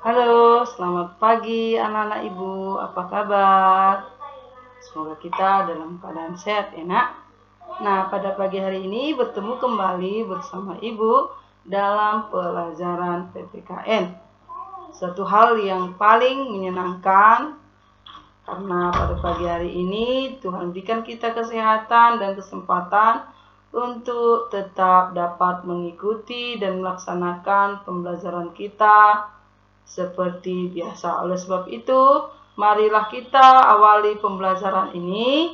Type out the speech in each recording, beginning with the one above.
Halo, selamat pagi anak-anak ibu, apa kabar? Semoga kita dalam keadaan sehat ya nak. Nah, pada pagi hari ini bertemu kembali bersama ibu dalam pelajaran PPKN. Suatu hal yang paling menyenangkan karena pada pagi hari ini Tuhan berikan kita kesehatan dan kesempatan untuk tetap dapat mengikuti dan melaksanakan pembelajaran kita seperti biasa. Oleh sebab itu, marilah kita awali pembelajaran ini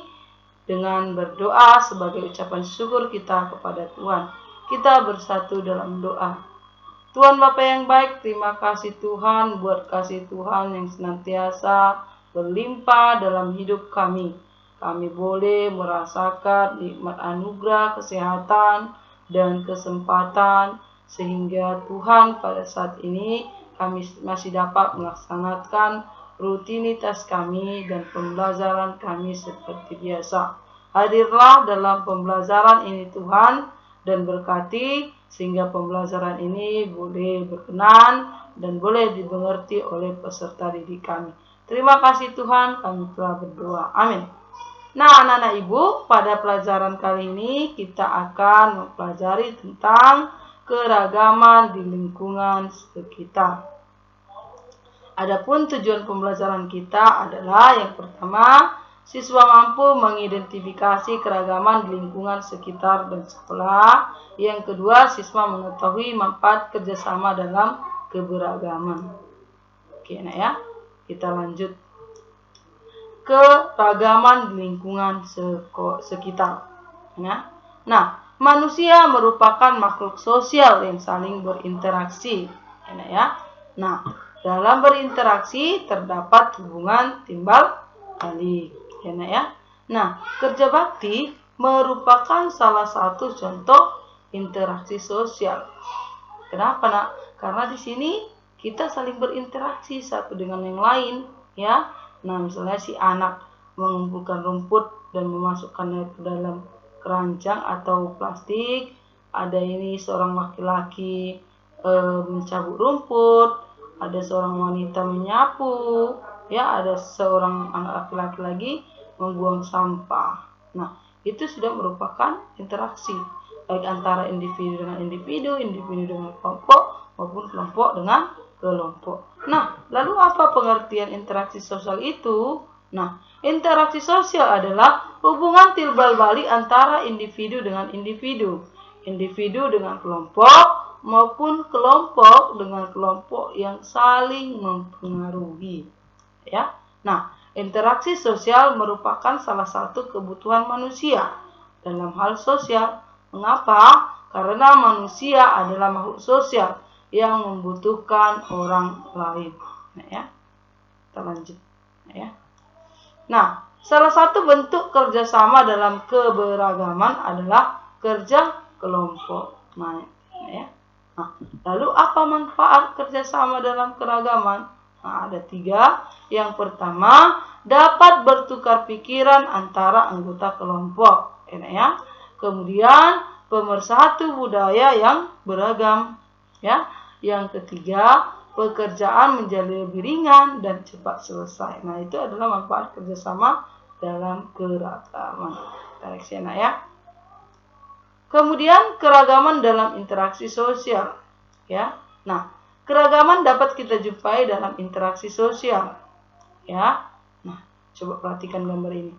dengan berdoa sebagai ucapan syukur kita kepada Tuhan. Kita bersatu dalam doa. Tuhan Bapa yang baik, terima kasih Tuhan buat kasih Tuhan yang senantiasa berlimpah dalam hidup kami. Kami boleh merasakan nikmat anugerah, kesehatan, dan kesempatan sehingga Tuhan pada saat ini kami masih dapat melaksanakan rutinitas kami dan pembelajaran kami seperti biasa. Hadirlah dalam pembelajaran ini Tuhan dan berkati sehingga pembelajaran ini boleh berkenan dan boleh dimengerti oleh peserta didik kami. Terima kasih Tuhan, kami telah berdoa. Amin. Nah, anak-anak ibu, pada pelajaran kali ini kita akan mempelajari tentang keragaman di lingkungan sekitar. Adapun tujuan pembelajaran kita adalah yang pertama, siswa mampu mengidentifikasi keragaman di lingkungan sekitar dan sekolah. Yang kedua, siswa mengetahui manfaat kerjasama dalam keberagaman. Oke, nah ya, kita lanjut. Keragaman di lingkungan sekitar. Ya. Nah, manusia merupakan makhluk sosial yang saling berinteraksi. Ya. Nah, dalam berinteraksi terdapat hubungan timbal balik. Ya. Nah, kerja bakti merupakan salah satu contoh interaksi sosial. Kenapa nak? Karena di sini kita saling berinteraksi satu dengan yang lain, ya. Nah, misalnya si anak mengumpulkan rumput dan memasukkannya ke dalam keranjang atau plastik. Ada ini seorang laki-laki mencabut rumput, ada seorang wanita menyapu, ya, ada seorang anak laki-laki lagi membuang sampah. Nah, itu sudah merupakan interaksi baik antara individu dengan individu, individu dengan kelompok maupun kelompok dengan kelompok. Nah, lalu apa pengertian interaksi sosial itu? Nah, interaksi sosial adalah hubungan timbal balik antara individu dengan individu, individu dengan kelompok, maupun kelompok dengan kelompok yang saling mempengaruhi. Ya. Nah, interaksi sosial merupakan salah satu kebutuhan manusia dalam hal sosial. Mengapa? Karena manusia adalah makhluk sosial yang membutuhkan orang lain. Nah, ya. Kita lanjut. Nah, ya. Nah, salah satu bentuk kerjasama dalam keberagaman adalah kerja kelompok. Nah, ya. Nah, lalu apa manfaat kerjasama dalam keragaman? Nah, ada 3. Yang pertama, dapat bertukar pikiran antara anggota kelompok. Ya. Kemudian, pemersatu budaya yang beragam. Ya. Yang ketiga, pekerjaan menjadi lebih ringan dan cepat selesai. Nah, itu adalah manfaat kerjasama dalam keragaman. Kita ya. Kemudian keragaman dalam interaksi sosial. Ya. Nah, keragaman dapat kita jumpai dalam interaksi sosial. Ya. Nah, coba perhatikan gambar ini.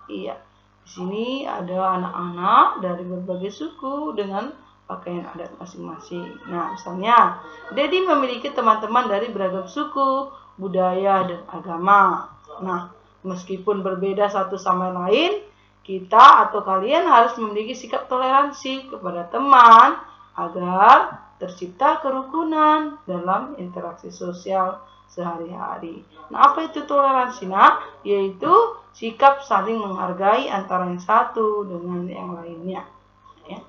Iya. Di sini ada anak-anak dari berbagai suku dengan pakaian adat masing-masing. Nah, misalnya, Dedi memiliki teman-teman dari beragam suku, budaya, dan agama. Nah, meskipun berbeda satu sama lain, kita atau kalian harus memiliki sikap toleransi kepada teman agar tercipta kerukunan dalam interaksi sosial sehari-hari. Nah, apa itu toleransi? Nah, yaitu sikap saling menghargai antara yang satu dengan yang lainnya. Ya.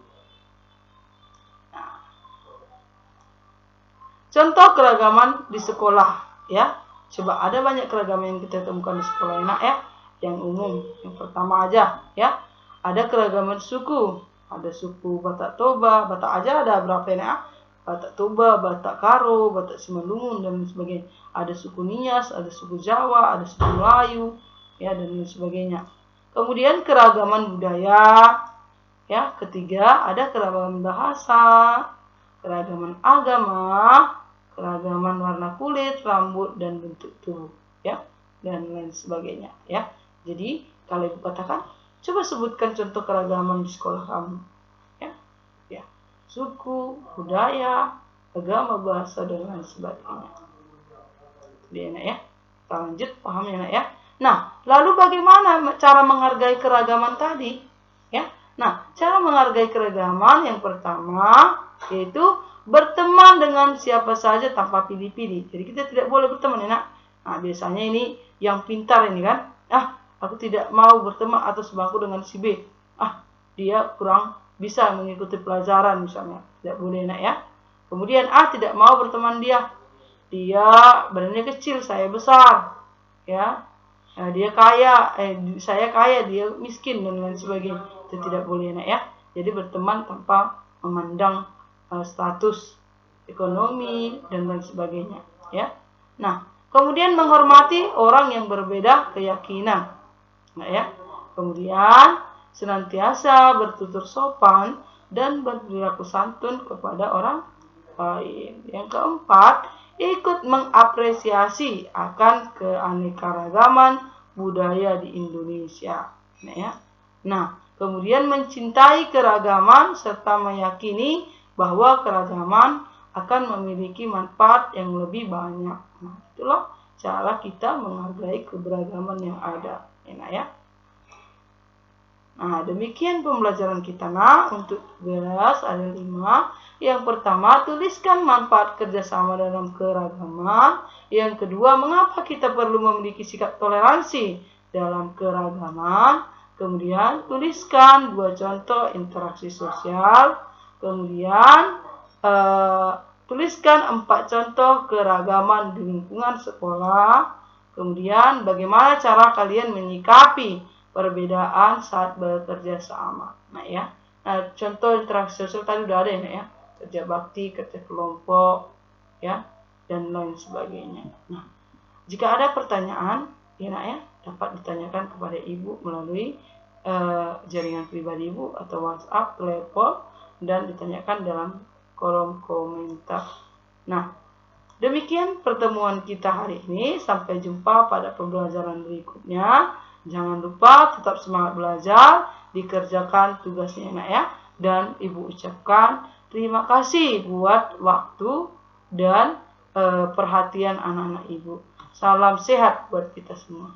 Contoh keragaman di sekolah, ya. Coba ada banyak keragaman yang kita temukan di sekolah enak ya. Yang umum, yang pertama aja, ya. Ada keragaman suku, ada suku Batak Toba, Batak aja ada berapa ya? Batak Toba, Batak Karo, Batak Simalungun, dan lain sebagainya. Ada suku Nias, ada suku Jawa, ada suku Melayu, ya, dan lain sebagainya. Kemudian keragaman budaya, ya. Ketiga, ada keragaman bahasa, keragaman agama, keragaman warna kulit, rambut, dan bentuk tubuh, ya, dan lain sebagainya, ya. Jadi kalau Ibu katakan, coba sebutkan contoh keragaman di sekolah kamu, ya, ya, suku, budaya, agama, bahasa, dan lain sebagainya. Dia enak, ya. Kita lanjut, paham ya, nak, ya. Nah, lalu bagaimana cara menghargai keragaman tadi? Ya, nah, cara menghargai keragaman yang pertama yaitu berteman dengan siapa saja tanpa pilih-pilih. Jadi kita tidak boleh berteman, ya, nak. Nah, biasanya ini yang pintar ini kan, aku tidak mau berteman atau sebangku dengan si B. Dia kurang bisa mengikuti pelajaran misalnya. Tidak boleh, nak, ya. Kemudian tidak mau berteman dia. Dia badannya kecil, saya besar, ya. Nah, dia kaya, saya kaya, dia miskin, dan lain sebagainya. Itu tidak boleh, nak, ya. Jadi berteman tanpa memandang status ekonomi dan lain sebagainya, ya. Nah, kemudian menghormati orang yang berbeda keyakinan, nah, ya. Kemudian senantiasa bertutur sopan dan berperilaku santun kepada orang lain. Yang keempat, ikut mengapresiasi akan keanekaragaman budaya di Indonesia. Nah, ya. Nah, kemudian mencintai keragaman serta meyakini bahwa keragaman akan memiliki manfaat yang lebih banyak. Nah, itulah cara kita menghargai keberagaman yang ada. Nah, ya. Nah, demikian pembelajaran kita, nak. Untuk tugas ada 5. Yang pertama, tuliskan manfaat kerjasama dalam keragaman. Yang kedua, mengapa kita perlu memiliki sikap toleransi dalam keragaman. Kemudian, tuliskan 2 contoh interaksi sosial. Kemudian, tuliskan 4 contoh keragaman di lingkungan sekolah. Kemudian, bagaimana cara kalian menyikapi perbedaan saat bekerja sama. Nah, ya. Nah, contoh interaksi sosial tadi udah ada, ya, kerja bakti, kerja kelompok, ya, dan lain sebagainya. Nah, jika ada pertanyaan, ya, nak, ya, dapat ditanyakan kepada Ibu melalui jaringan pribadi Ibu atau WhatsApp, telepon, dan ditanyakan dalam kolom komentar. Nah, demikian pertemuan kita hari ini. Sampai jumpa pada pembelajaran berikutnya. Jangan lupa tetap semangat belajar, dikerjakan tugasnya, nak, ya. Dan Ibu ucapkan terima kasih buat waktu dan perhatian anak-anak Ibu. Salam sehat buat kita semua.